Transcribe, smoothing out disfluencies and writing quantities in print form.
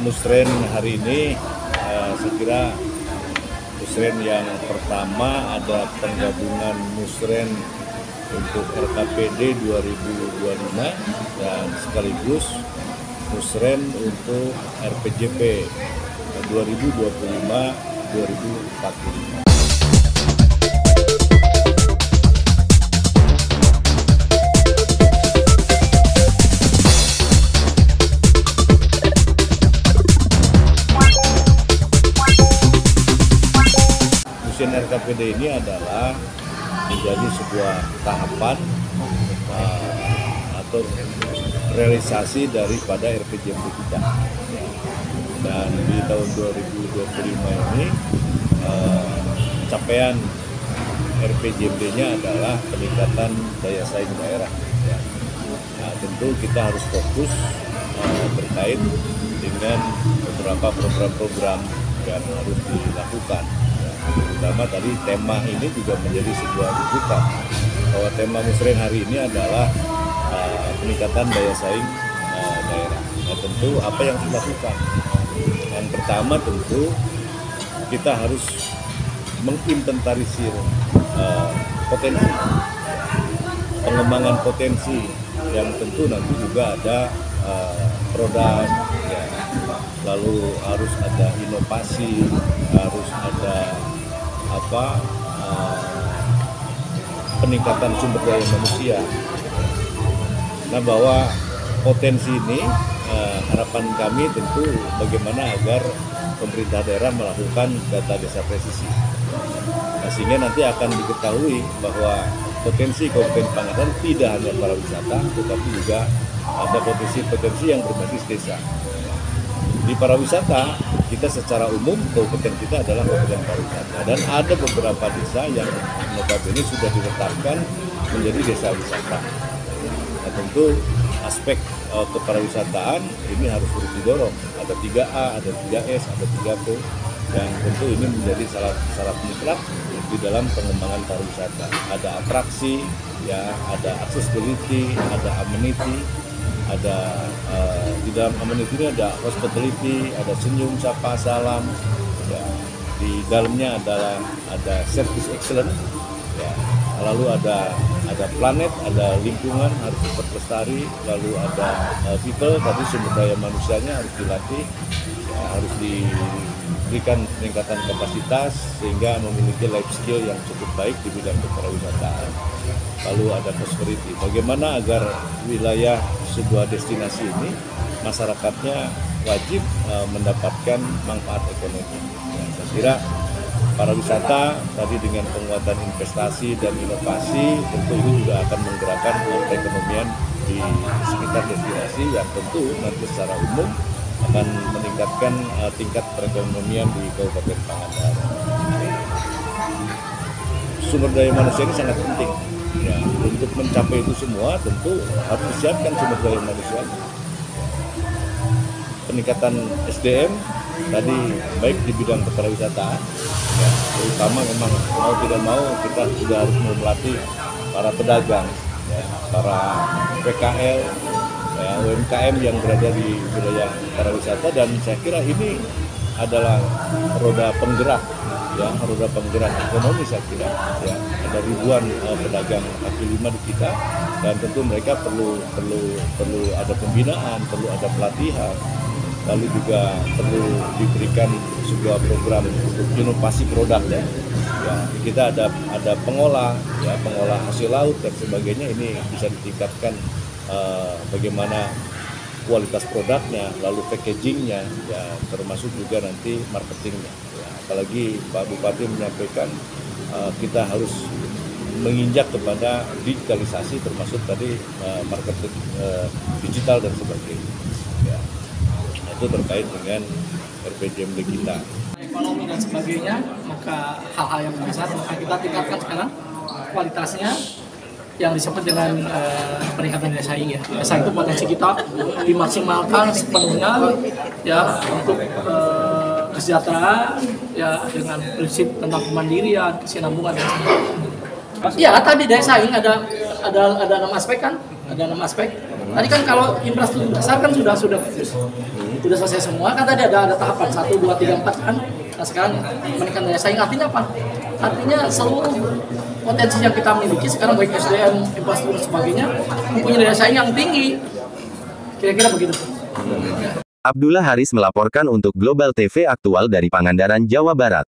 Musren hari ini saya kira musren yang pertama ada penggabungan musren untuk RKPD 2025 dan sekaligus musren untuk RPJP 2025-2045. Musren RKPD ini adalah menjadi sebuah tahapan atau realisasi daripada RPJMD kita. Dan di tahun 2025 ini capaian RPJMD-nya adalah peningkatan daya saing daerah. Nah, tentu kita harus fokus terkait dengan beberapa program-program yang harus dilakukan. Terutama tadi tema ini juga menjadi sebuah rujukan bahwa tema musren hari ini adalah peningkatan daya saing daerah. Nah, tentu apa yang dilakukan? Yang pertama tentu kita harus menginventarisir potensi, pengembangan potensi yang tentu nanti juga ada produk, ya. Lalu harus ada inovasi, harus ada peningkatan sumber daya manusia. Nah, bahwa potensi ini harapan kami tentu bagaimana agar pemerintah daerah melakukan data desa presisi. Nah, sehingga nanti akan diketahui bahwa potensi Kabupaten Pangandaran tidak hanya pariwisata, tetapi juga ada potensi-potensi yang berbasis desa. Di pariwisata, kita secara umum kabupaten kita adalah kabupaten pariwisata, dan ada beberapa desa yang notabene sudah ditetapkan menjadi desa wisata. Nah, tentu aspek kepariwisataan ini harus terus didorong. Ada 3A, ada 3S, ada 3P, dan tentu ini menjadi syarat mutlak di dalam pengembangan pariwisata. Ada atraksi, ya, ada accessibility, ada amenity. Ada di dalam amenity ini ada hospitality, ada senyum, sapa, salam. Ya. Di dalamnya ada service excellence. Ya. Lalu ada planet, ada lingkungan harus tetap lestari. Lalu ada people, tadi sumber daya manusianya harus dilatih, ya, harus diberikan peningkatan kapasitas sehingga memiliki life skill yang cukup baik di bidang kepariwisataan. Lalu ada prosperity, bagaimana agar wilayah sebuah destinasi ini masyarakatnya wajib mendapatkan manfaat ekonomi. Ya, saya kira pariwisata tadi dengan penguatan investasi dan inovasi tentu ini juga akan menggerakkan perekonomian di sekitar destinasi yang tentu nanti secara umum akan meningkatkan tingkat perekonomian di Kabupaten Pangandaran. Sumber daya manusia ini sangat penting. Ya, untuk mencapai itu semua tentu harus disiapkan sumber daya manusia. Peningkatan SDM tadi baik di bidang kepariwisataan, ya, terutama memang mau tidak mau kita sudah harus melatih para pedagang, ya, para PKL, ya, UMKM yang berada di wilayah pariwisata, dan saya kira ini adalah roda penggerak, ya, roda penggerak ekonomi. Saya kira, ya, ada ribuan pedagang kaki lima di kita, dan tentu mereka perlu ada pembinaan, perlu ada pelatihan, lalu juga perlu diberikan sebuah program untuk inovasi produk, ya. Ya, kita ada pengolah, ya, pengolah hasil laut dan sebagainya, ini bisa ditingkatkan bagaimana kualitas produknya, lalu packagingnya, ya, termasuk juga nanti marketingnya. Ya, apalagi Pak Bupati menyampaikan kita harus menginjak kepada digitalisasi, termasuk tadi marketing digital dan sebagainya. Ya, itu terkait dengan RPJMD kita. Ekonomi dan sebagainya, maka hal-hal yang besar maka kita tingkatkan sekarang kualitasnya, yang disebut dengan peningkatan daya saing, ya. Daya saing itu potensi kita dimaksimalkan sepenuhnya, ya, untuk kesejahteraan, ya, dengan prinsip tentang kemandirian, kesinambungan dan sebagainya. Ya, tadi daya saing ada 6 aspek kan? Ada 6 aspek. Tadi kan kalau infrastruktur dasar kan sudah bagus, sudah selesai semua. Kan tadi ada tahapan 1, 2, 3, 4 kan. Nah sekarang meningkatkan daya saing artinya apa? Artinya seluruh potensi yang kita miliki sekarang baik SDM, infrastruktur dan sebagainya mempunyai daya saing yang tinggi. Kira-kira begitu. Abdullah Haris melaporkan untuk Global TV Aktual dari Pangandaran, Jawa Barat.